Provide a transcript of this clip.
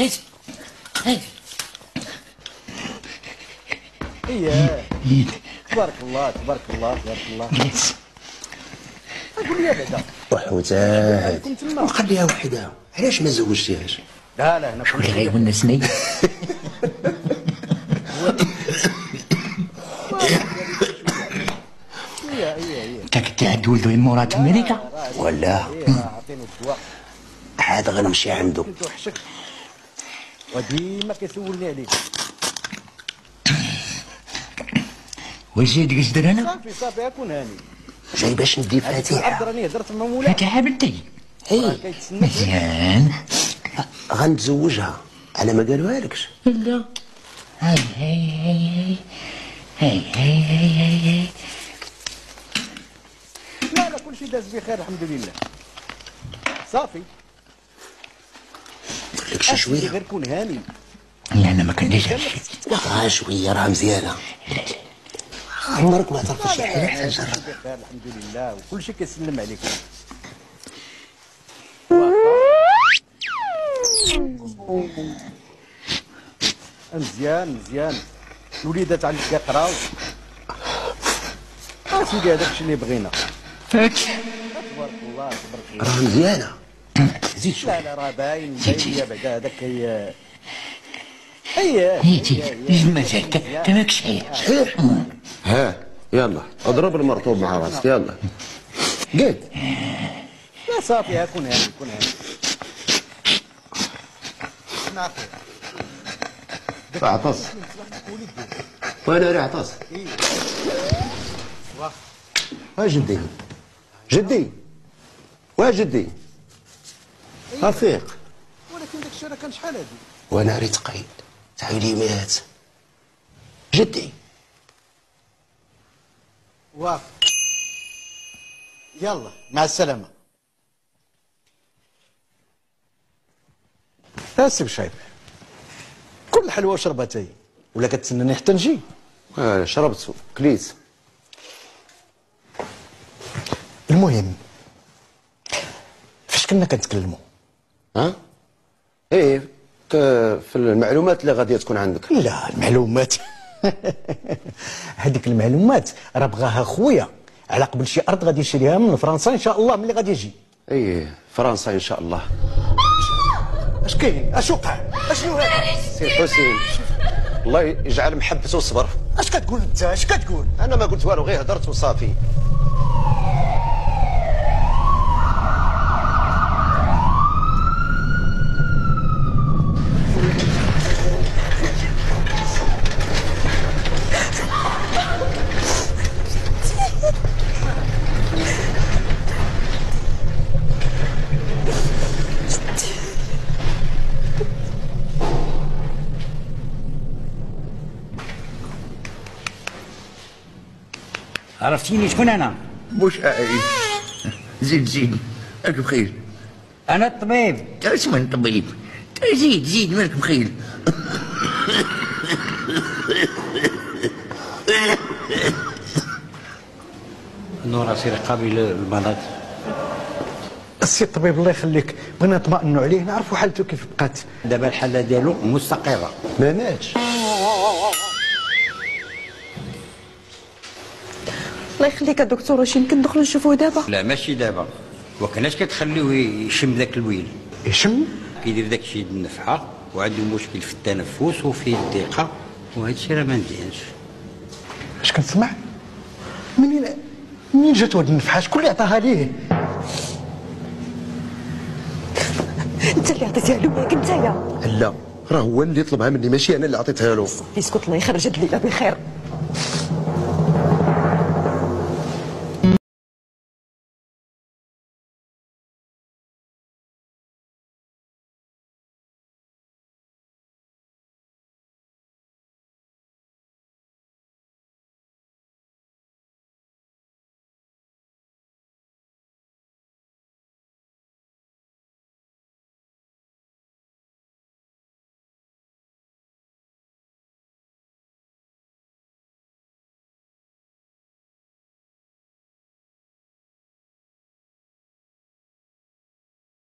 هيت هيت اييه تبارك الله تبارك الله تبارك الله. جلس. قول لي بعدا وحوتات وخليها وحده، علاش ما زوجتيهاش؟ لا لا هنا شكون اللي غيونسني؟ انت كنت عند ولدو مرات امريكا ولا عطينو الدواء عاد غنمشي عنده. كنت وحشك وديما كيسولني عليك. واش جيت قصدر انا؟ صافي صافي اكون هاني. جاي باش ندي فاتحه. راني هضرت مع مولاي فاتحه بنتي اي كيتسنى. مزيان. غنتزوجها على ما قالوها لكش. لا هاي هاي هاي هاي هاي هاي هاي. لا لا كل شيء داز بخير الحمد لله. صافي لكش شويه غير كون هاني. لا انا ما كنديرش شويه راه مزيانه. عمرك ما تعرف شي حاجه حتى جرب. بخير الحمد لله وكل شيء كيسلم عليك. مزيان مزيان الوليدات عندك كيقراو. سيدي هذاك الشيء اللي بغينا. فاك تبارك الله تبارك الله. راه مزيانه. زيد شويه. لا لا راه باين باين بعدا هذاك هي. اييه هيتي جمالك تماك شحال صحيح. ها يلا اضرب المرطوب مع راسك يلا. قد لا صافي ها كون هاني كون هاني. نعطي اعطس وانا راه عطس. ها جدي جدي وا جدي رفيق. ولكن داك الشيء راه كان شحال هادي. وانا ريت قيد تعاودي مات جدي. واقف يلا مع السلامة. اسف شايب كل حلوة شربتي ولا كتسناني حتى نجي. شربت كليت. المهم فاش كنا كنتكلموا؟ ها ايه في المعلومات اللي غادي تكون عندك. لا المعلومات هذيك المعلومات راه بغاها خويا على قبل شي ارض غادي يشريها من فرنسا ان شاء الله ملي غادي يجي. ايه فرنسا ان شاء الله. اش كاين اش وقع اشنو هذا؟ سي حسين الله يجعل محبته وصبر. اش كتقول انت اش كتقول؟ انا ما قلت والو غير هدرت وصافي. عرفتيني شكون انا؟ مش عايز. زيد زيد مالك بخير. انا الطبيب. اش من طبيب؟ زيد زيد مالك بخير. نورا سير قابل المرض. السي الطبيب الله يخليك بغينا نطمئنوا عليه نعرفوا حالته كيف بقات. دابا الحاله ديالو مستقره. ما ماتش. الله يخليك يا دكتور واش يمكن ندخلوا نشوفوه دابا؟ لا ماشي دابا، وكناش كتخليوه يشم ذاك الويل. يشم؟ كيدير داك الشيء النفحه وعنده مشكل في التنفس وفي الضيقه وهذا الشيء راه ما مزيانش. اش كنسمع؟ منين جات هاد النفحه؟ شكون اللي عطاها ليه؟ انت اللي عطيتيها له ياك نتايا؟ لا راه هو اللي طلبها مني ماشي انا اللي عطيتها له. اسكت الله يخرج هاد الليله بخير.